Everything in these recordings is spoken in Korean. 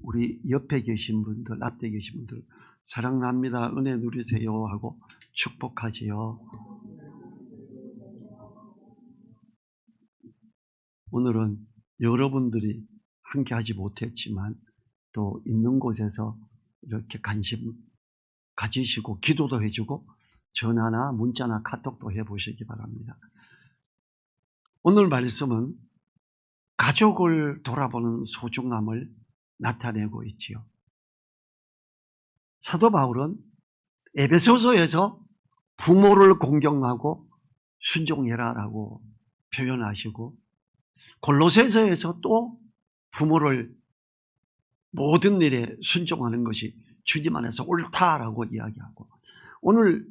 우리 옆에 계신 분들, 앞에 계신 분들 사랑합니다, 은혜 누리세요 하고 축복하지요. 오늘은 여러분들이 함께 하지 못했지만 또 있는 곳에서 이렇게 관심 가지시고 기도도 해주고 전화나 문자나 카톡도 해보시기 바랍니다. 오늘 말씀은 가족을 돌아보는 소중함을 나타내고 있지요. 사도 바울은 에베소서에서 부모를 공경하고 순종해라라고 표현하시고 골로새서에서 또 부모를 모든 일에 순종하는 것이 주님 안에서 옳다라고 이야기하고 오늘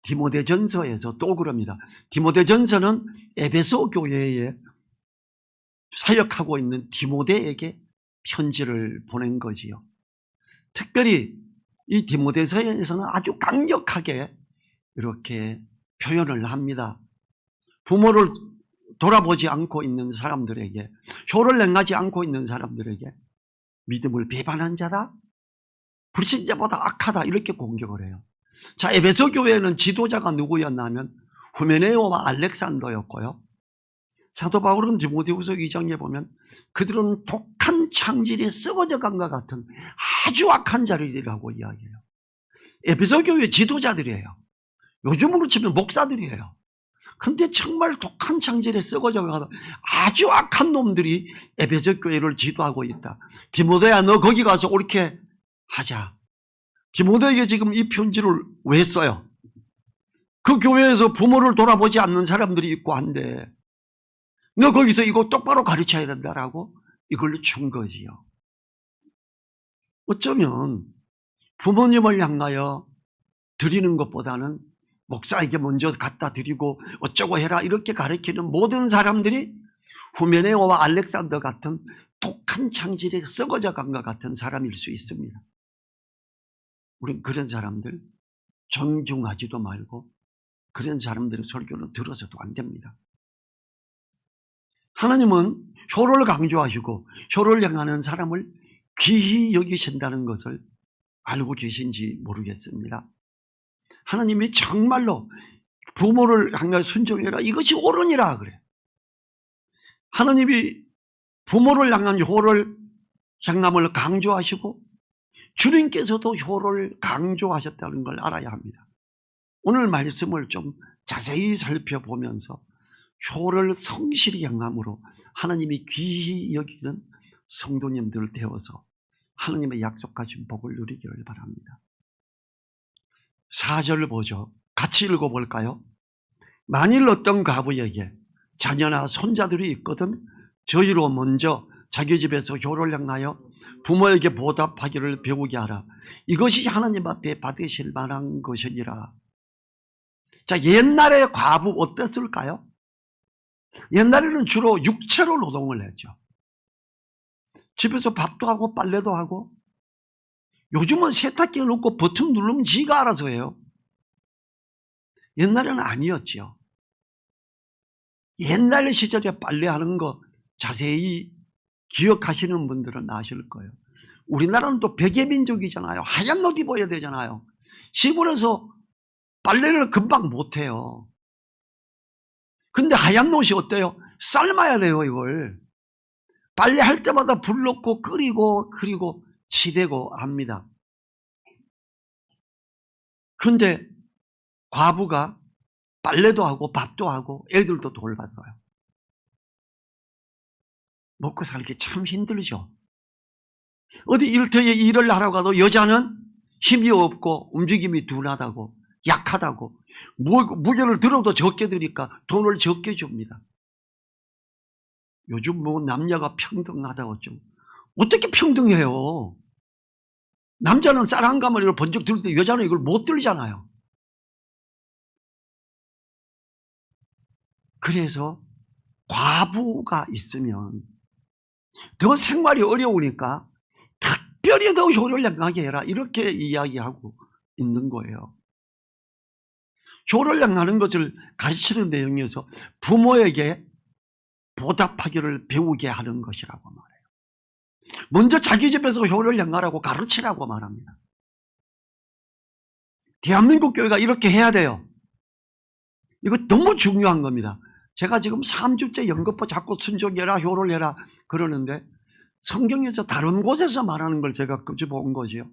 디모데전서에서 또 그럽니다. 디모데전서는 에베소 교회에 사역하고 있는 디모데에게 편지를 보낸 거지요. 특별히 이 디모데서에서는 아주 강력하게 이렇게 표현을 합니다. 부모를 돌아보지 않고 있는 사람들에게, 효를 행하지 않고 있는 사람들에게 믿음을 배반한 자다, 불신자보다 악하다 이렇게 공격을 해요. 자, 에베소 교회는 지도자가 누구였냐면 후메네오와 알렉산더였고요. 사도 바울은 디모데후서 2장에 보면 그들은 독한 창질이 썩어져 간 것 같은 아주 악한 자들이라고 이야기해요. 에베소 교회 지도자들이에요. 요즘으로 치면 목사들이에요. 근데 정말 독한 창질에 썩어져 가서 아주 악한 놈들이 에베소 교회를 지도하고 있다. 디모데야, 너 거기 가서 옳게 하자. 디모데에게 지금 이 편지를 왜 써요? 그 교회에서 부모를 돌아보지 않는 사람들이 있고 한데 너 거기서 이거 똑바로 가르쳐야 된다라고 이걸 준 거지요. 어쩌면 부모님을 향하여 드리는 것보다는 목사에게 먼저 갖다 드리고 어쩌고 해라 이렇게 가르치는 모든 사람들이 후메네오와 알렉산더 같은 독한 창질에 썩어져 간 것 같은 사람일 수 있습니다. 우린 그런 사람들 존중하지도 말고 그런 사람들의 설교는 들어서도 안 됩니다. 하나님은 효를 강조하시고 효를 향하는 사람을 귀히 여기신다는 것을 알고 계신지 모르겠습니다. 하나님이 정말로 부모를 향하여 순종해라 이것이 옳으니라 그래요. 하나님이 부모를 향한 효를 향함을 강조하시고 주님께서도 효를 강조하셨다는 걸 알아야 합니다. 오늘 말씀을 좀 자세히 살펴보면서 효를 성실히 향함으로 하나님이 귀히 여기는 성도님들 되어서 하나님의 약속하신 복을 누리기를 바랍니다. 4절 보죠. 같이 읽어볼까요? 만일 어떤 과부에게 자녀나 손자들이 있거든 저희로 먼저 자기 집에서 효를 향하여 부모에게 보답하기를 배우게 하라. 이것이 하나님 앞에 받으실 만한 것이니라. 자, 옛날의 과부 어땠을까요? 옛날에는 주로 육체로 노동을 했죠. 집에서 밥도 하고 빨래도 하고. 요즘은 세탁기에 넣고 버튼 누르면 지가 알아서 해요. 옛날에는 아니었죠. 옛날 시절에 빨래하는 거 자세히 기억하시는 분들은 아실 거예요. 우리나라는 또 백예민족이잖아요. 하얀 옷 입어야 되잖아요. 시골에서 빨래를 금방 못해요. 근데 하얀 옷이 어때요? 삶아야 돼요, 이걸. 빨래할 때마다 불 넣고 끓이고 그리고 치대고 합니다. 그런데 과부가 빨래도 하고 밥도 하고 애들도 돌봤어요. 먹고 살기 참 힘들죠. 어디 일터에 일을 하러 가도 여자는 힘이 없고 움직임이 둔하다고 약하다고 무게를 들어도 적게 드니까 돈을 적게 줍니다. 요즘 뭐 남녀가 평등하다고 좀 어떻게 평등해요? 남자는 쌀 한 가마리를 번쩍 들 때 여자는 이걸 못 들잖아요. 그래서 과부가 있으면 더 생활이 어려우니까 특별히 더 효를 향하게 해라 이렇게 이야기하고 있는 거예요. 효를 향하는 것을 가르치는 내용이어서 부모에게 보답하기를 배우게 하는 것이라고 말해요. 먼저 자기 집에서 효를 행하라고 가르치라고 말합니다. 대한민국 교회가 이렇게 해야 돼요. 이거 너무 중요한 겁니다. 제가 지금 3주째 연거푸 자꾸 순종해라 효를 해라 그러는데 성경에서 다른 곳에서 말하는 걸 제가 끄집어온 거지요.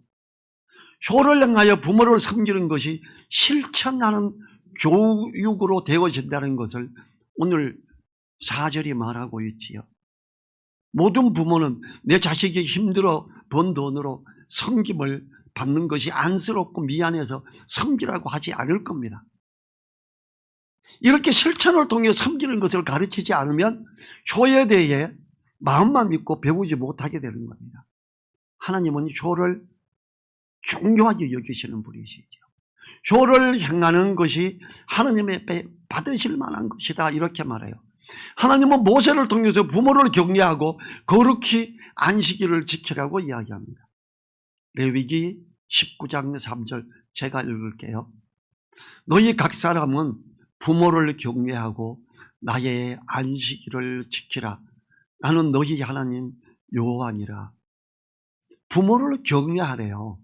효를 행하여 부모를 섬기는 것이 실천하는 교육으로 되어진다는 것을 오늘 4절이 말하고 있지요. 모든 부모는 내 자식이 힘들어 번 돈으로 섬김을 받는 것이 안쓰럽고 미안해서 섬기라고 하지 않을 겁니다. 이렇게 실천을 통해 섬기는 것을 가르치지 않으면 효에 대해 마음만 믿고 배우지 못하게 되는 겁니다. 하나님은 효를 중요하게 여기시는 분이시죠. 효를 행하는 것이 하나님의 받으실 만한 것이다 이렇게 말해요. 하나님은 모세를 통해서 부모를 격려하고 거룩히 안식일을 지키라고 이야기합니다. 레위기 19장 3절 제가 읽을게요. 너희 각 사람은 부모를 격려하고 나의 안식일을 지키라. 나는 너희 하나님 여호와니라. 부모를 격려하래요.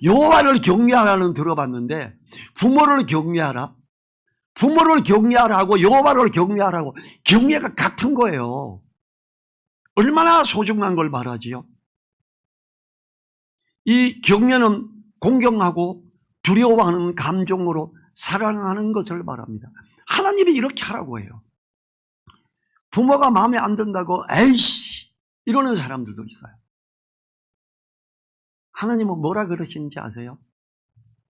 여호와를 격려하라는 들어봤는데 부모를 격려하라? 부모를 격려하라고 여호와를 격려하라고 격려가 같은 거예요. 얼마나 소중한 걸 말하지요. 이 격려는 공경하고 두려워하는 감정으로 사랑하는 것을 말합니다. 하나님이 이렇게 하라고 해요. 부모가 마음에 안 든다고 에이씨 이러는 사람들도 있어요. 하나님은 뭐라 그러시는지 아세요?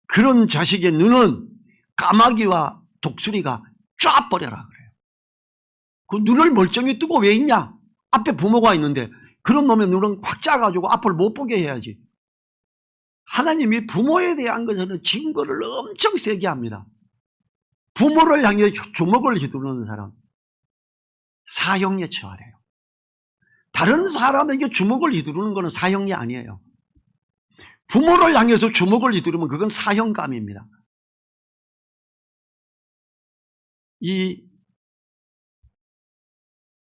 그런 자식의 눈은 까마귀와 독수리가 쫙 버려라 그래요. 그 눈을 멀쩡히 뜨고 왜 있냐? 앞에 부모가 있는데 그런 놈의 눈은 확 짜가지고 앞을 못 보게 해야지. 하나님이 부모에 대한 것에는 징벌을 엄청 세게 합니다. 부모를 향해 주먹을 휘두르는 사람 사형에 처하래요. 다른 사람에게 주먹을 휘두르는 것은 사형이 아니에요. 부모를 향해서 주먹을 휘두르면 그건 사형감입니다. 이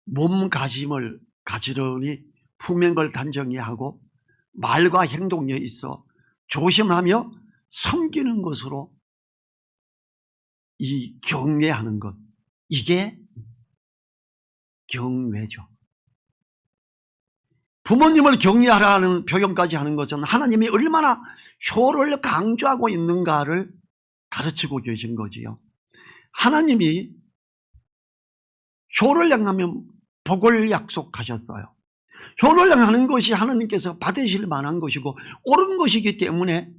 몸가짐을 가지런히 품행을 단정히 하고 말과 행동에 있어 조심하며 섬기는 것으로 이 경외하는 것, 이게 경외죠. 부모님을 격려하라는 표현까지 하는 것은 하나님이 얼마나 효를 강조하고 있는가를 가르치고 계신 거지요. 하나님이 효를 행하면 복을 약속하셨어요. 효를 행하는 것이 하나님께서 받으실 만한 것이고 옳은 것이기 때문에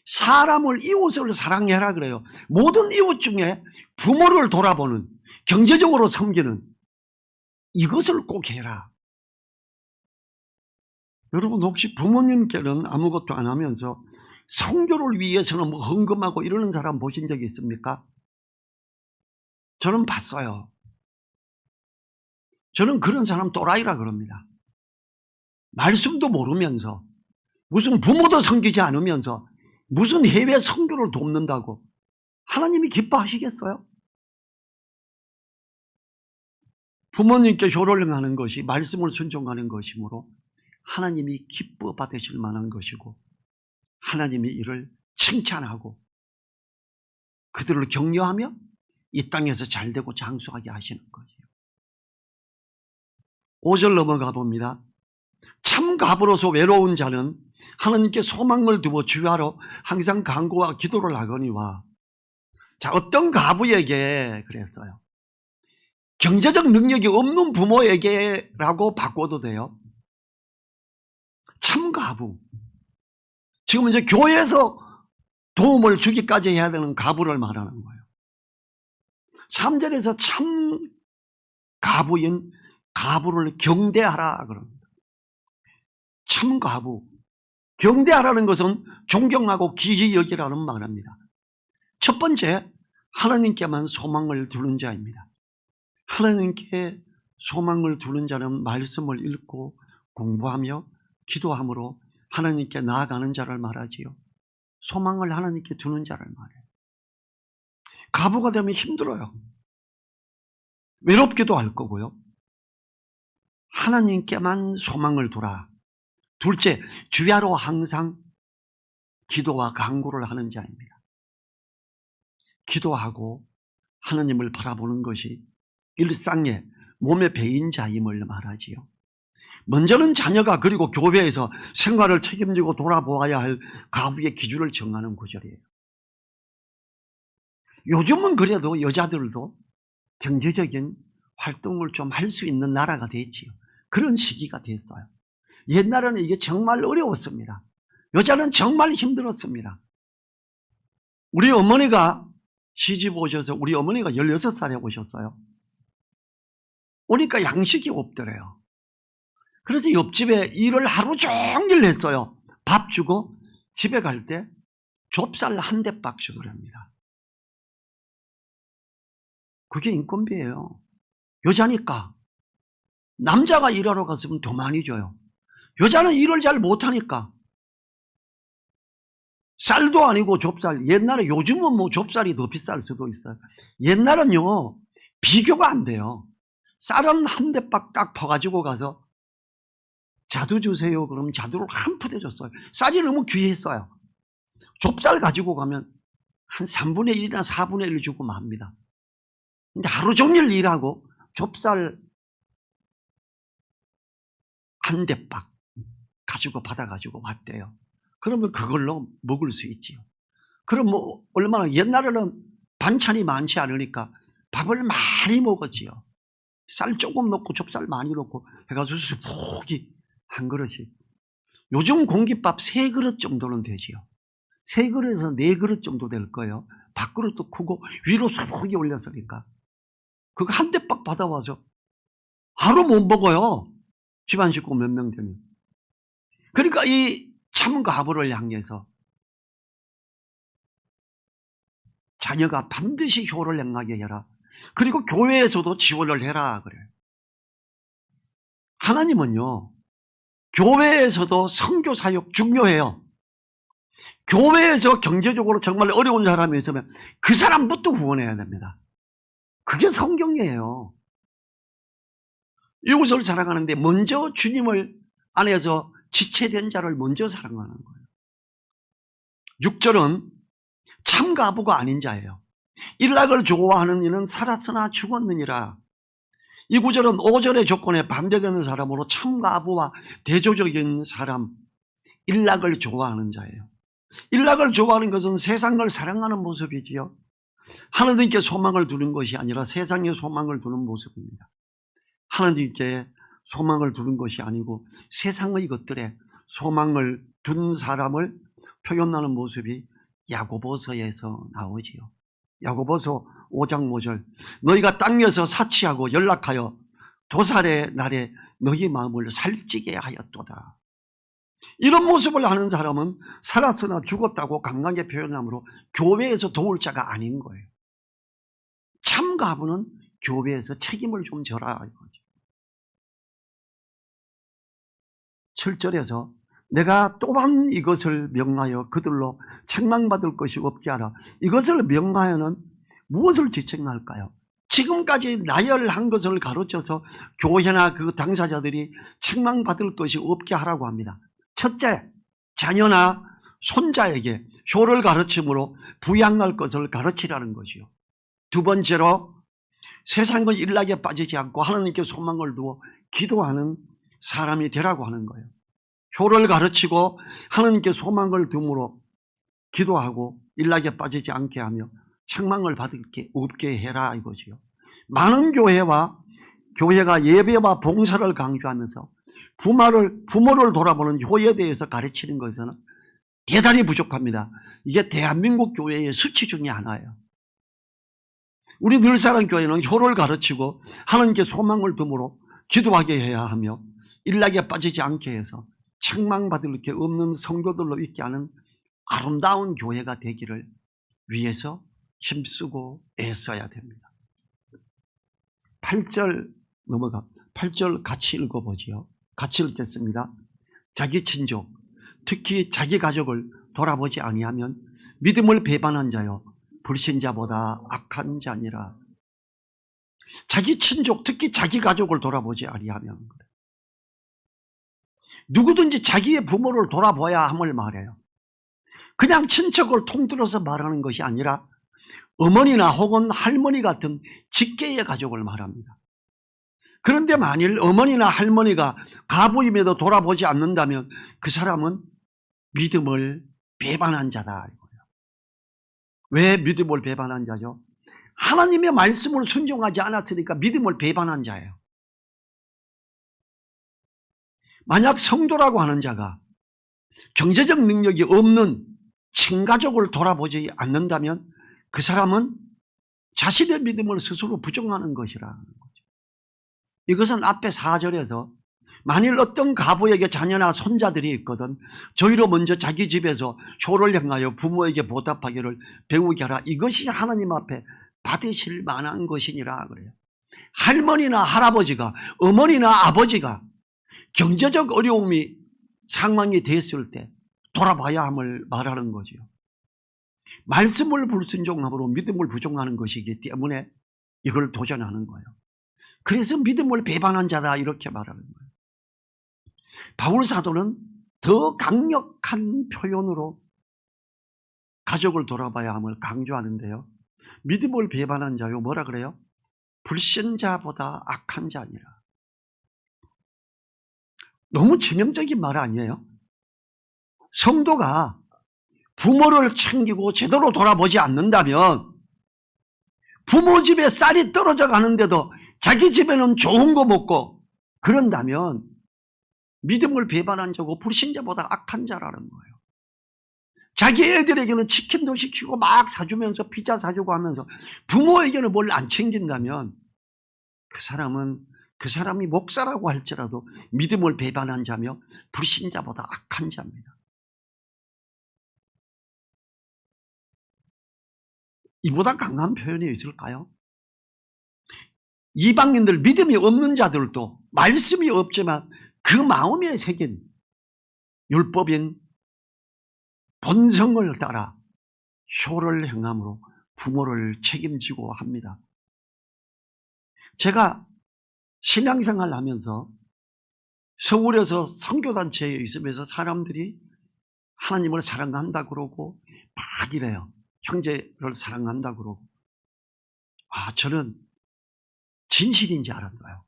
사람을 이웃을 사랑해라 그래요. 모든 이웃 중에 부모를 돌아보는 경제적으로 섬기는 이것을 꼭 해라. 여러분 혹시 부모님께는 아무것도 안 하면서 성교를 위해서는 뭐 헌금하고 이러는 사람 보신 적이 있습니까? 저는 봤어요. 저는 그런 사람 또라이라 그럽니다. 말씀도 모르면서 무슨 부모도 섬기지 않으면서 무슨 해외 선교를 돕는다고 하나님이 기뻐하시겠어요? 부모님께 효를 행하는 것이 말씀을 순종하는 것이므로 하나님이 기뻐 받으실 만한 것이고 하나님이 이를 칭찬하고 그들을 격려하며 이 땅에서 잘되고 장수하게 하시는 거지요. 5절 넘어가 봅니다. 참 가부로서 외로운 자는 하나님께 소망을 두어 주야로 항상 간구와 기도를 하거니와. 자, 어떤 가부에게 그랬어요? 경제적 능력이 없는 부모에게라고 바꿔도 돼요. 참 가부. 지금 이제 교회에서 도움을 주기까지 해야 되는 가부를 말하는 거예요. 3절에서 참 가부인 가부를 경대하라 그럽니다. 참 가부. 경대하라는 것은 존경하고 기히 여기라는 말입니다. 첫 번째, 하나님께만 소망을 두는 자입니다. 하나님께 소망을 두는 자는 말씀을 읽고 공부하며 기도함으로 하나님께 나아가는 자를 말하지요. 소망을 하나님께 두는 자를 말해요. 가부가 되면 힘들어요. 외롭기도 할 거고요. 하나님께만 소망을 두라. 둘째, 주야로 항상 기도와 간구를 하는 자입니다. 기도하고 하느님을 바라보는 것이 일상의 몸의 배인 자임을 말하지요. 먼저는 자녀가 그리고 교회에서 생활을 책임지고 돌아보아야 할 가부의 기준을 정하는 구절이에요. 요즘은 그래도 여자들도 경제적인 활동을 좀 할 수 있는 나라가 됐지요. 그런 시기가 됐어요. 옛날에는 이게 정말 어려웠습니다. 여자는 정말 힘들었습니다. 우리 어머니가 시집 오셔서 우리 어머니가 16살에 오셨어요. 오니까 양식이 없더래요. 그래서 옆집에 일을 하루 종일 했어요. 밥 주고 집에 갈 때 좁쌀 한 대박 주더랍니다. 그게 인건비예요. 여자니까. 남자가 일하러 갔으면 더 많이 줘요. 여자는 일을 잘 못하니까. 쌀도 아니고 좁쌀. 옛날에, 요즘은 뭐 좁쌀이 더 비쌀 수도 있어요. 옛날은요, 비교가 안 돼요. 쌀은 한 대박 딱 퍼가지고 가서 자두 주세요. 그러면 자두를 한 푸대 줬어요. 쌀이 너무 귀했어요. 좁쌀 가지고 가면 한 3분의 1이나 4분의 1 주고 맙니다. 근데 하루 종일 일하고 좁쌀 한 대박 가지고 받아가지고 왔대요. 그러면 그걸로 먹을 수 있지요. 그럼 뭐 얼마나, 옛날에는 반찬이 많지 않으니까 밥을 많이 먹었지요. 쌀 조금 넣고 좁쌀 많이 넣고 해가지고 수북이 한 그릇이. 요즘 공깃밥 3그릇 정도는 되지요. 3그릇에서 4그릇 정도 될 거예요. 밥그릇도 크고 위로 수북이 올렸으니까. 그거 한 대박 받아와서 하루 못 먹어요. 집안 식구 몇 명 되면. 그러니까 이 참가부를 향해서 자녀가 반드시 효를 행하게 해라. 그리고 교회에서도 지원을 해라 그래요. 하나님은요, 교회에서도 선교 사역 중요해요. 교회에서 경제적으로 정말 어려운 사람이 있으면 그 사람부터 구원해야 됩니다. 그게 성경이에요. 이웃을 사랑하는데 먼저 주님을 안에서 지체된 자를 먼저 사랑하는 거예요. 6절은 참가부가 아닌 자예요. 일락을 좋아하는 이는 살았으나 죽었느니라. 이 9절은 5절의 조건에 반대되는 사람으로 참가부와 대조적인 사람, 일락을 좋아하는 자예요. 일락을 좋아하는 것은 세상을 사랑하는 모습이지요. 하나님께 소망을 두는 것이 아니라 세상에 소망을 두는 모습입니다. 하나님께 소망을 두는 것이 아니고 세상의 것들에 소망을 둔 사람을 표현하는 모습이 야고보서에서 나오지요. 야고보서 5장 5절, 너희가 땅에서 사치하고 연락하여 도살의 날에 너희 마음을 살찌게 하였도다. 이런 모습을 하는 사람은 살았으나 죽었다고 강하게 표현하므로 교회에서 도울 자가 아닌 거예요. 참 가부는 교회에서 책임을 좀 져라 이거죠. 7절에서 내가 또한 이것을 명하여 그들로 책망받을 것이 없게 하라. 이것을 명하여는 무엇을 지칭할까요? 지금까지 나열한 것을 가르쳐서 교회나 그 당사자들이 책망받을 것이 없게 하라고 합니다. 첫째, 자녀나 손자에게 효를 가르침으로 부양할 것을 가르치라는 것이요. 두 번째로 세상의 일락에 빠지지 않고 하나님께 소망을 두어 기도하는 사람이 되라고 하는 거예요. 효를 가르치고 하나님께 소망을 둠으로 기도하고 일락에 빠지지 않게 하며 책망을 받을 게 없게 해라 이거지요. 많은 교회가 예배와 봉사를 강조하면서 부모를 돌아보는 효에 대해서 가르치는 것은 대단히 부족합니다. 이게 대한민국 교회의 수치 중에 하나예요. 우리 늘사랑교회는 효를 가르치고 하나님께 소망을 둠으로 기도하게 해야 하며 일락에 빠지지 않게 해서 책망받을 게 없는 성도들로 있게 하는 아름다운 교회가 되기를 위해서 힘쓰고 애써야 됩니다. 8절 8절 같이 읽어보지요. 같이 읽겠습니다. 자기 친족, 특히 자기 가족을 돌아보지 아니하면 믿음을 배반한 자요 불신자보다 악한 자니라. 자기 친족, 특히 자기 가족을 돌아보지 아니하면 누구든지 자기의 부모를 돌아봐야 함을 말해요. 그냥 친척을 통틀어서 말하는 것이 아니라 어머니나 혹은 할머니 같은 직계의 가족을 말합니다. 그런데 만일 어머니나 할머니가 가부임에도 돌아보지 않는다면 그 사람은 믿음을 배반한 자다. 왜 믿음을 배반한 자죠? 하나님의 말씀을 순종하지 않았으니까 믿음을 배반한 자예요. 만약 성도라고 하는 자가 경제적 능력이 없는 친가족을 돌아보지 않는다면 그 사람은 자신의 믿음을 스스로 부정하는 것이라는 거죠. 이것은 앞에 4절에서 만일 어떤 가부에게 자녀나 손자들이 있거든 저희로 먼저 자기 집에서 효를 행하여 부모에게 보답하기를 배우게 하라. 이것이 하나님 앞에 받으실 만한 것이니라 그래요. 할머니나 할아버지가, 어머니나 아버지가 경제적 어려움이 상황이 됐을 때 돌아봐야 함을 말하는 거죠. 말씀을 불순종함으로 믿음을 부정하는 것이기 때문에 이걸 도전하는 거예요. 그래서 믿음을 배반한 자다 이렇게 말하는 거예요. 바울 사도는 더 강력한 표현으로 가족을 돌아봐야 함을 강조하는데요. 믿음을 배반한 자요 뭐라 그래요? 불신자보다 악한 자니라. 너무 치명적인 말 아니에요? 성도가 부모를 챙기고 제대로 돌아보지 않는다면 부모 집에 쌀이 떨어져 가는데도 자기 집에는 좋은 거 먹고 그런다면 믿음을 배반한 자고 불신자보다 악한 자라는 거예요. 자기 애들에게는 치킨도 시키고 막 사주면서 피자 사주고 하면서 부모에게는 뭘 안 챙긴다면 그 사람이 목사라고 할지라도 믿음을 배반한 자며 불신자보다 악한 자입니다. 이보다 강한 표현이 있을까요? 이방인들 믿음이 없는 자들도 말씀이 없지만 그 마음에 새긴 율법인 본성을 따라 효를 행함으로 부모를 책임지고 합니다. 제가 신앙생활을 하면서 서울에서 선교단체에 있으면서 사람들이 하나님을 사랑한다 그러고 막 이래요. 형제를 사랑한다 그러고. 저는 진실인지 알았어요.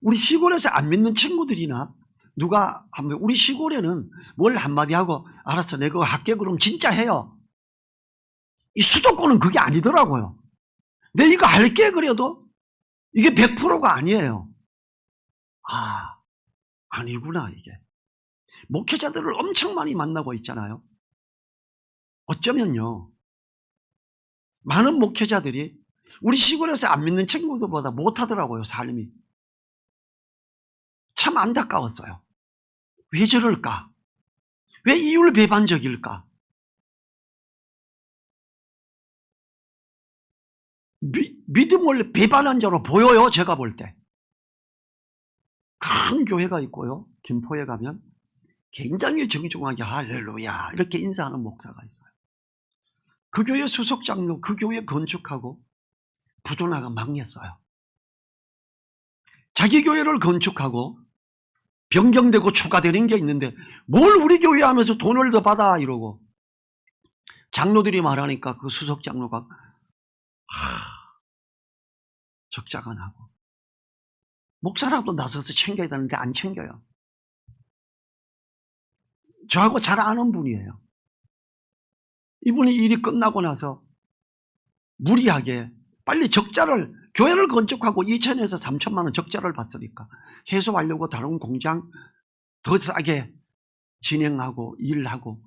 우리 시골에서 안 믿는 친구들이나 누가 하면 우리 시골에는 뭘 한마디 하고 알았어 내가 그거 할게 그럼 진짜 해요. 이 수도권은 그게 아니더라고요. 내 이거 할게 그래도 이게 100%가 아니에요. 아니구나 이게. 목회자들을 엄청 많이 만나고 있잖아요. 어쩌면요. 많은 목회자들이 우리 시골에서 안 믿는 친구들보다 못하더라고요. 삶이. 참 안타까웠어요. 왜 저럴까? 왜 이율 배반적일까? 믿음을 배반한 자로 보여요. 제가 볼 때. 큰 교회가 있고요. 김포에 가면 굉장히 정중하게 할렐루야 이렇게 인사하는 목사가 있어요. 그 교회 수석장로 그 교회 건축하고 부도나가 망했어요. 자기 교회를 건축하고 변경되고 추가되는 게 있는데 뭘 우리 교회 하면서 돈을 더 받아 이러고 장로들이 말하니까 그 수석장로가 적자가 나고 목사라도 나서서 챙겨야 되는데 안 챙겨요. 저하고 잘 아는 분이에요. 이분이 일이 끝나고 나서 무리하게 빨리 적자를 교회를 건축하고 2천에서 3천만 원 적자를 받으니까 해소하려고 다른 공장 더 싸게 진행하고 일하고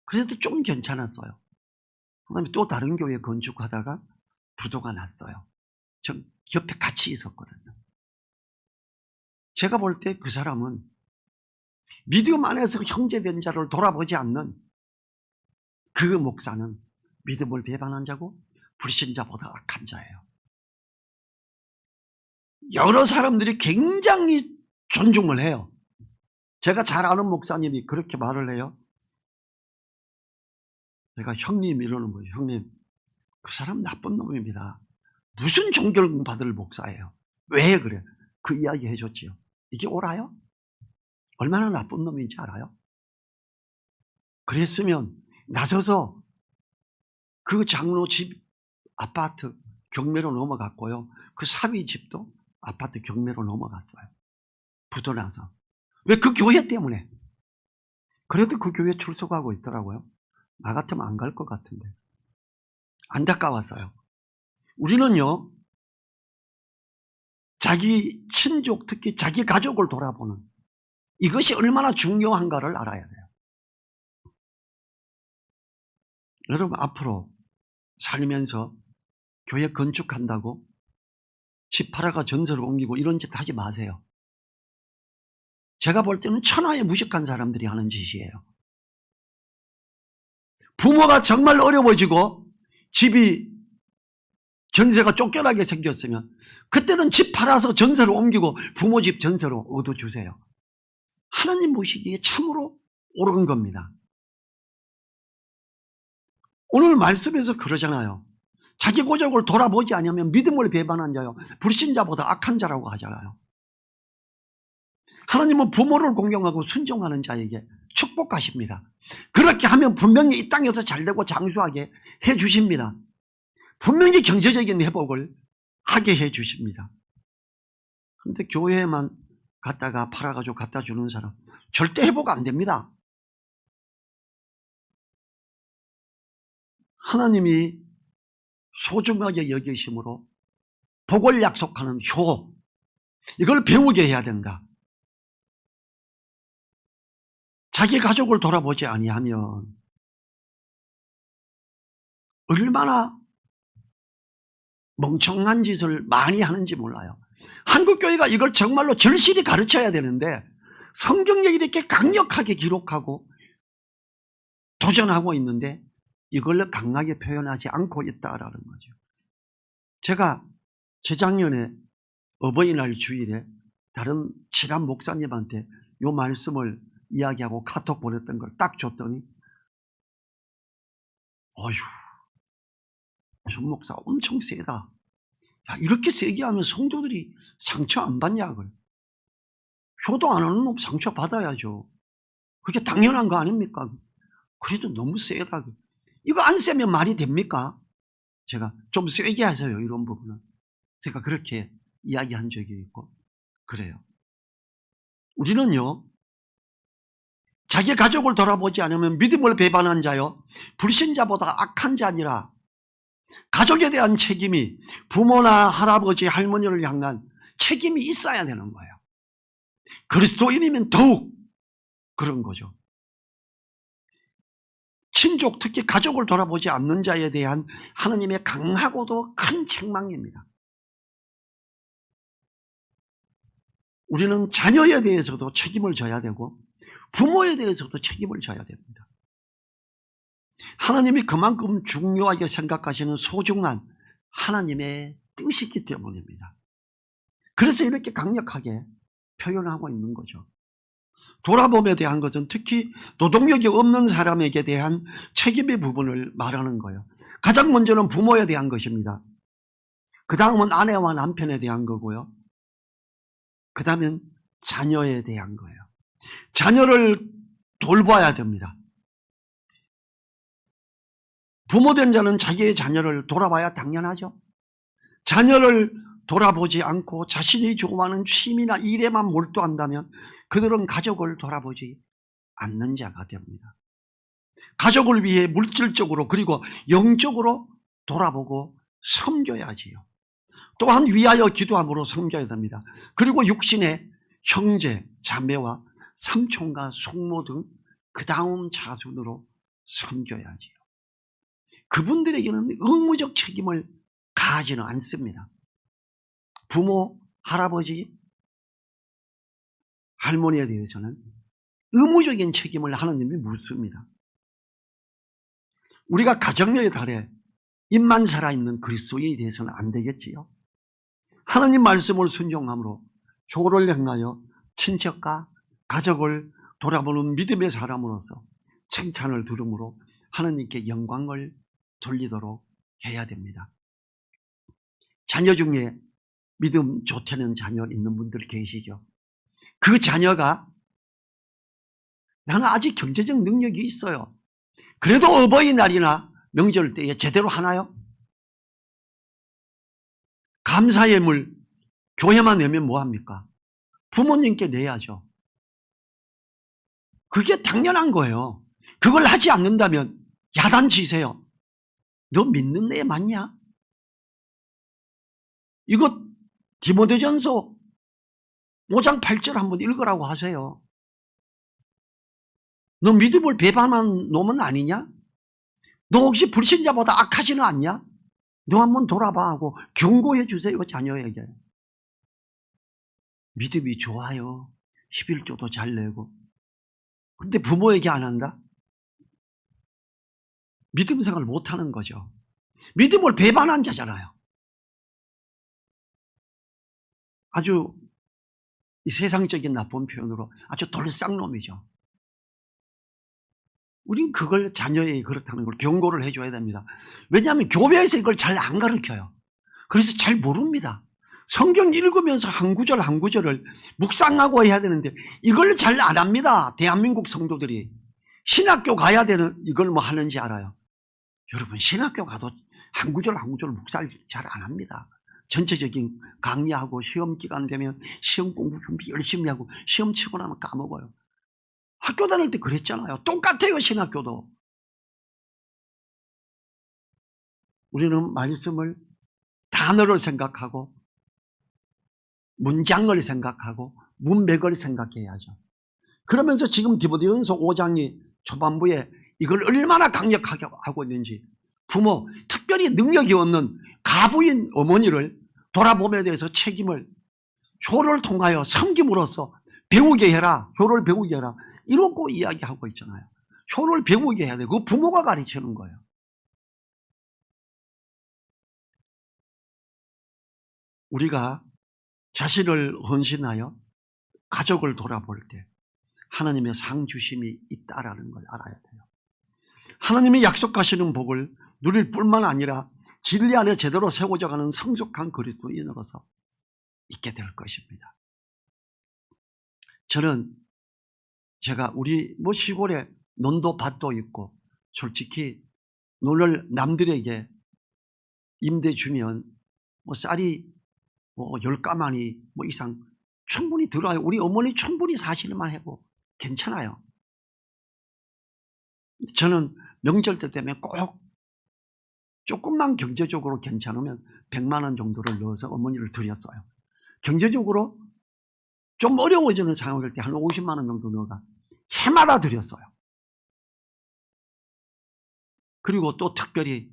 그래도 좀 괜찮았어요. 그다음에 또 다른 교회 건축하다가 부도가 났어요. 전 옆에 같이 있었거든요. 제가 볼 때 그 사람은 믿음 안에서 형제된 자를 돌아보지 않는 그 목사는 믿음을 배반한 자고 불신자보다 악한 자예요. 여러 사람들이 굉장히 존중을 해요. 제가 잘 아는 목사님이 그렇게 말을 해요. 제가 형님 이러는 거예요. 형님, 그 사람 나쁜 놈입니다. 무슨 존경받을 목사예요. 왜 그래? 그 이야기 해줬지요. 이게 옳아요? 얼마나 나쁜 놈인지 알아요? 그랬으면 나서서 그 장로 집 아파트 경매로 넘어갔고요. 그 사위 집도 아파트 경매로 넘어갔어요. 부도나서. 왜? 그 교회 때문에. 그래도 그 교회 출석하고 있더라고요. 나 같으면 안 갈 것 같은데. 안타까웠어요. 우리는요, 자기 친족, 특히 자기 가족을 돌아보는 이것이 얼마나 중요한가를 알아야 돼요. 여러분, 앞으로 살면서 교회 건축한다고 집 팔아가 전세를 옮기고 이런 짓 하지 마세요. 제가 볼 때는 천하에 무식한 사람들이 하는 짓이에요. 부모가 정말 어려워지고 집이 전세가 쫓겨나게 생겼으면 그때는 집 팔아서 전세를 옮기고 부모 집 전세로 얻어주세요. 하나님 보시기에 참으로 옳은 겁니다. 오늘 말씀에서 그러잖아요. 자기 고적을 돌아보지 않으면 믿음을 배반한 자요 불신자보다 악한 자라고 하잖아요. 하나님은 부모를 공경하고 순종하는 자에게 축복하십니다. 그렇게 하면 분명히 이 땅에서 잘되고 장수하게 해주십니다. 분명히 경제적인 회복을 하게 해주십니다. 그런데 교회에만 갖다가 팔아가지고 갖다 주는 사람 절대 회복 안 됩니다. 하나님이 소중하게 여기심으로 복을 약속하는 효, 이걸 배우게 해야 된다. 자기 가족을 돌아보지 아니하면 얼마나 멍청한 짓을 많이 하는지 몰라요. 한국교회가 이걸 정말로 절실히 가르쳐야 되는데 성경에 이렇게 강력하게 기록하고 도전하고 있는데 이걸 강하게 표현하지 않고 있다라는 거죠. 제가 재작년에 어버이날 주일에 다른 친한 목사님한테 이 말씀을 이야기하고 카톡 보냈던 걸 딱 줬더니 어휴, 전 목사 엄청 세다. 야, 이렇게 세게 하면 성도들이 상처 안 받냐? 효도 안 하는 놈 상처 받아야죠. 그게 당연한 거 아닙니까? 그래도 너무 세다. 이거 안 세면 말이 됩니까? 제가 좀 세게 하세요, 이런 부분은. 제가 그렇게 이야기한 적이 있고 그래요. 우리는요, 자기 가족을 돌아보지 않으면 믿음을 배반한 자요 불신자보다 악한 자니라. 가족에 대한 책임이 부모나 할아버지 할머니를 향한 책임이 있어야 되는 거예요. 그리스도인이면 더욱 그런 거죠. 친족, 특히 가족을 돌아보지 않는 자에 대한 하나님의 강하고도 큰 책망입니다. 우리는 자녀에 대해서도 책임을 져야 되고 부모에 대해서도 책임을 져야 됩니다. 하나님이 그만큼 중요하게 생각하시는 소중한 하나님의 뜻이기 때문입니다. 그래서 이렇게 강력하게 표현하고 있는 거죠. 돌아봄에 대한 것은 특히 노동력이 없는 사람에게 대한 책임의 부분을 말하는 거예요. 가장 먼저는 부모에 대한 것입니다. 그 다음은 아내와 남편에 대한 거고요. 그 다음은 자녀에 대한 거예요. 자녀를 돌봐야 됩니다. 부모된 자는 자기의 자녀를 돌아봐야 당연하죠. 자녀를 돌아보지 않고 자신이 좋아하는 취미나 일에만 몰두한다면 그들은 가족을 돌아보지 않는 자가 됩니다. 가족을 위해 물질적으로 그리고 영적으로 돌아보고 섬겨야지요. 또한 위하여 기도함으로 섬겨야 됩니다. 그리고 육신의 형제, 자매와 삼촌과 숙모 등 그 다음 자손으로 섬겨야지요. 그분들에게는 의무적 책임을 가하지는 않습니다. 부모, 할아버지, 할머니에 대해서는 의무적인 책임을 하나님이 묻습니다. 우리가 가정력의 달에 입만 살아있는 그리스도인이 되어서는 안 되겠지요. 하나님 말씀을 순종함으로 효를 행하여 친척과 가족을 돌아보는 믿음의 사람으로서 칭찬을 들음으로 하나님께 영광을 돌리도록 해야 됩니다. 자녀 중에 믿음 좋다는 자녀 있는 분들 계시죠? 그 자녀가 나는 아직 경제적 능력이 있어요. 그래도 어버이날이나 명절 때에 제대로 하나요? 감사예물 교회만 내면 뭐합니까? 부모님께 내야죠. 그게 당연한 거예요. 그걸 하지 않는다면 야단치세요. 너 믿는 애 맞냐? 이거 디모데전서 5장 8절 한번 읽으라고 하세요. 너 믿음을 배반한 놈은 아니냐? 너 혹시 불신자보다 악하지는 않냐? 너 한번 돌아봐 하고 경고해 주세요, 자녀에게. 믿음이 좋아요. 11조도 잘 내고. 근데 부모에게 안 한다? 믿음 생활을 못하는 거죠. 믿음을 배반한 자잖아요. 아주 이 세상적인 나쁜 표현으로 아주 돌쌍놈이죠. 우린 그걸 자녀에게 그렇다는 걸 경고를 해줘야 됩니다. 왜냐하면 교회에서 이걸 잘 안 가르쳐요. 그래서 잘 모릅니다. 성경 읽으면서 한 구절 한 구절을 묵상하고 해야 되는데 이걸 잘 안 합니다. 대한민국 성도들이. 신학교 가야 되는 이걸 뭐 하는지 알아요? 여러분 신학교 가도 한 구절 한 구절 묵상 잘 안 합니다. 전체적인 강의하고 시험 기간 되면 시험 공부 준비 열심히 하고 시험 치고 나면 까먹어요. 학교 다닐 때 그랬잖아요. 똑같아요. 신학교도. 우리는 말씀을 단어를 생각하고 문장을 생각하고 문맥을 생각해야죠. 그러면서 지금 디모데전서 5장이 초반부에 이걸 얼마나 강력하게 하고 있는지 부모, 특별히 능력이 없는 가부인 어머니를 돌아봄에 대해서 책임을 효를 통하여 섬김으로써 배우게 해라. 효를 배우게 해라. 이러고 이야기하고 있잖아요. 효를 배우게 해야 돼요. 그거 부모가 가르치는 거예요. 우리가 자신을 헌신하여 가족을 돌아볼 때 하나님의 상주심이 있다라는 걸 알아야 돼요. 하나님이 약속하시는 복을 누릴 뿐만 아니라 진리 안에 제대로 세워져 가는 성숙한 그리스도인으로서 있게 될 것입니다. 저는 제가 우리 뭐 시골에 논도 밭도 있고 솔직히 논을 남들에게 임대 주면 뭐 쌀이 뭐 10가마니 뭐 이상 충분히 들어와요. 우리 어머니 충분히 사실만 해도 괜찮아요. 저는 명절 때 되면 꼭 조금만 경제적으로 괜찮으면 100만 원 정도를 넣어서 어머니를 드렸어요. 경제적으로 좀 어려워지는 상황일 때 한 50만 원 정도 넣어가 해마다 드렸어요. 그리고 또 특별히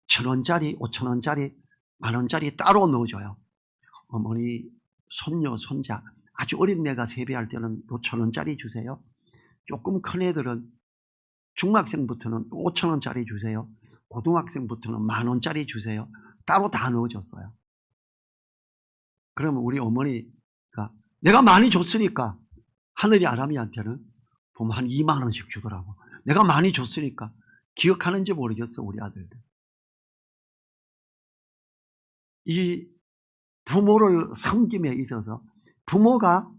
1,000원짜리, 5,000원짜리, 10,000원짜리 따로 넣어줘요. 어머니, 손녀, 손자 아주 어린 애가 세배할 때는 또 1,000원짜리 주세요. 조금 큰 애들은 중학생부터는 5,000원짜리 주세요. 고등학생부터는 10,000원짜리 주세요. 따로 다 넣어줬어요. 그러면 우리 어머니가 내가 많이 줬으니까 하늘이 아람이한테는 보면 한 2만 원씩 주더라고. 내가 많이 줬으니까 기억하는지 모르겠어 우리 아들들. 이 부모를 섬김에 있어서 부모가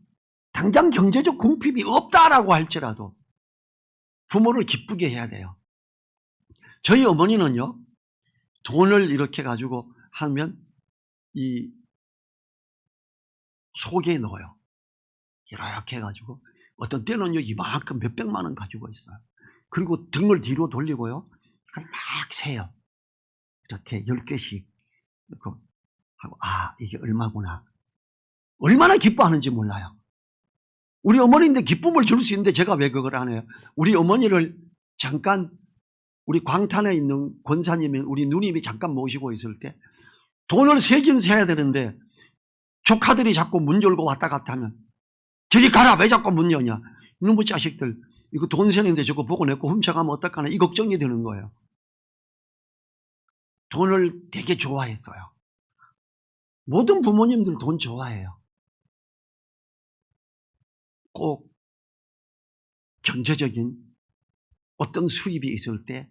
당장 경제적 궁핍이 없다라고 할지라도 부모를 기쁘게 해야 돼요. 저희 어머니는요, 돈을 이렇게 가지고 하면 이 속에 넣어요. 이렇게 해가지고 어떤 때는요 이만큼 몇백만 원 가지고 있어요. 그리고 등을 뒤로 돌리고요, 그걸 막 세요. 이렇게 10개씩 하고 아 이게 얼마구나. 얼마나 기뻐하는지 몰라요. 우리 어머니인데 기쁨을 줄 수 있는데 제가 왜 그걸 안 해요? 우리 어머니를 잠깐 우리 광탄에 있는 권사님이 우리 누님이 잠깐 모시고 있을 때 돈을 세긴 세야 되는데 조카들이 자꾸 문 열고 왔다 갔다 하면 저리 가라 왜 자꾸 문 여냐. 이놈의 자식들 이거 돈 세는데 저거 보고 내거 훔쳐가면 어떡하나 이 걱정이 드는 거예요. 돈을 되게 좋아했어요. 모든 부모님들 돈 좋아해요. 꼭 경제적인 어떤 수입이 있을 때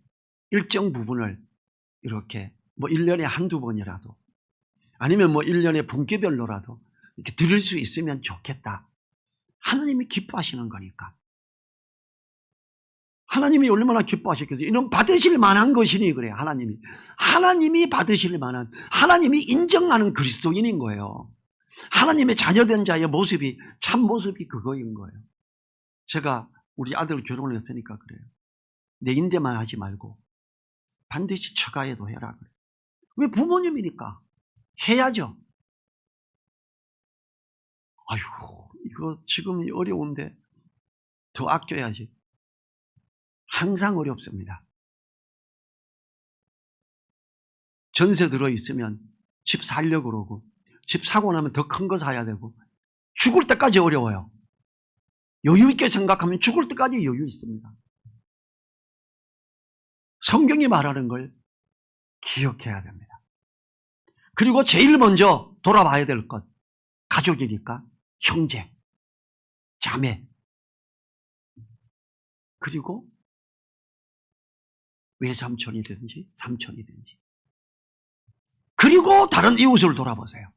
일정 부분을 이렇게 뭐 1년에 한두 번이라도 아니면 뭐 1년에 분기별로라도 이렇게 드릴 수 있으면 좋겠다. 하나님이 기뻐하시는 거니까. 하나님이 얼마나 기뻐하셨겠어요. 이는 받으실 만한 것이니 그래요. 하나님이 받으실 만한, 하나님이 인정하는 그리스도인인 거예요. 하나님의 자녀된 자의 모습이, 참 모습이 그거인 거예요. 제가 우리 아들 결혼을 했으니까 그래요. 내 인대만 하지 말고 반드시 처가에도 해라 그래요. 왜? 부모님이니까 해야죠. 아이고, 이거 지금 어려운데 더 아껴야지. 항상 어렵습니다. 전세 들어있으면 집 살려고 그러고, 집 사고 나면 더 큰 거 사야 되고, 죽을 때까지 어려워요. 여유 있게 생각하면 죽을 때까지 여유 있습니다. 성경이 말하는 걸 기억해야 됩니다. 그리고 제일 먼저 돌아봐야 될 것, 가족이니까 형제, 자매, 그리고 외삼촌이든지 삼촌이든지, 그리고 다른 이웃을 돌아보세요.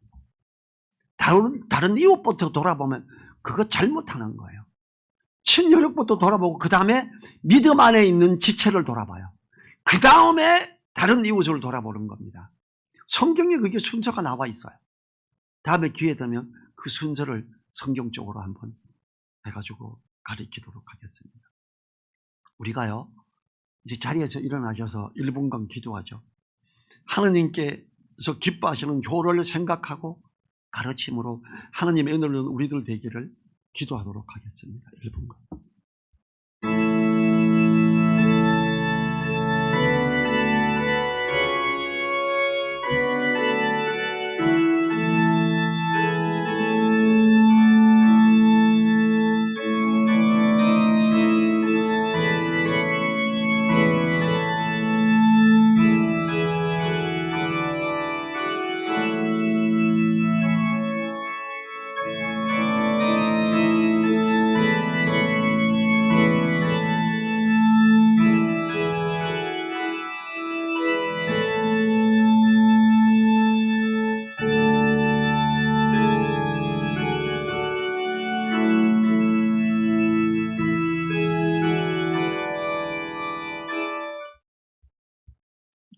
다른 이웃부터 돌아보면 그거 잘못하는 거예요. 친혈육부터 돌아보고 그 다음에 믿음 안에 있는 지체를 돌아봐요. 그 다음에 다른 이웃을 돌아보는 겁니다. 성경에 그게 순서가 나와 있어요. 다음에 기회 되면 그 순서를 성경적으로 한번 해가지고 가르치도록 하겠습니다. 우리가요, 이제 자리에서 일어나셔서 1분간 기도하죠. 하나님께서 기뻐하시는 교를 생각하고 가르침으로 하나님의 은혜를 누리는 우리들 되기를 기도하도록 하겠습니다. 1분간.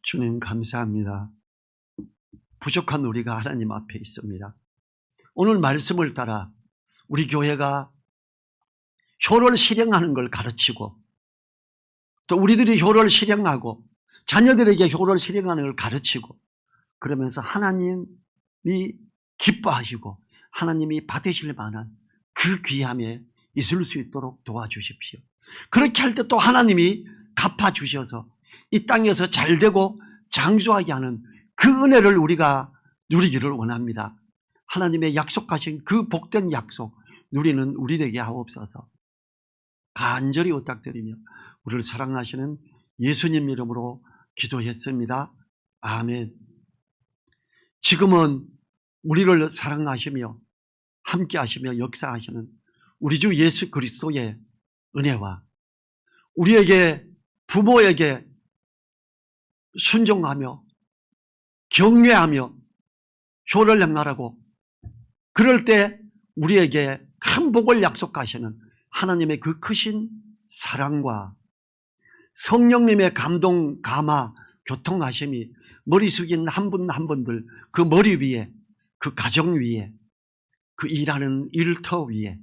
주님 감사합니다. 부족한 우리가 하나님 앞에 있습니다. 오늘 말씀을 따라 우리 교회가 효를 실행하는 걸 가르치고, 또 우리들이 효를 실행하고 자녀들에게 효를 실행하는 걸 가르치고, 그러면서 하나님이 기뻐하시고 하나님이 받으실 만한 그 귀함에 있을 수 있도록 도와주십시오. 그렇게 할 때 또 하나님이 갚아주셔서 이 땅에서 잘되고 장수하게 하는 그 은혜를 우리가 누리기를 원합니다. 하나님의 약속하신 그 복된 약속 누리는 우리 되게 하옵소서. 간절히 부탁드리며 우리를 사랑하시는 예수님 이름으로 기도했습니다. 아멘. 지금은 우리를 사랑하시며 함께 하시며 역사하시는 우리 주 예수 그리스도의 은혜와 우리에게, 부모에게 순종하며 경외하며 효를 행하라고, 그럴 때 우리에게 큰 복을 약속하시는 하나님의 그 크신 사랑과 성령님의 감동, 감화, 교통하심이 머리 숙인 한 분 한 분들 그 머리 위에, 그 가정 위에, 그 일하는 일터 위에,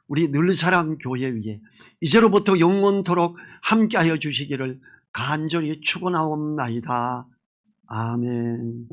우리 늘사랑 교회 위에 이제로부터 영원토록 함께하여 주시기를 간절히 축원하옵나이다. 아멘.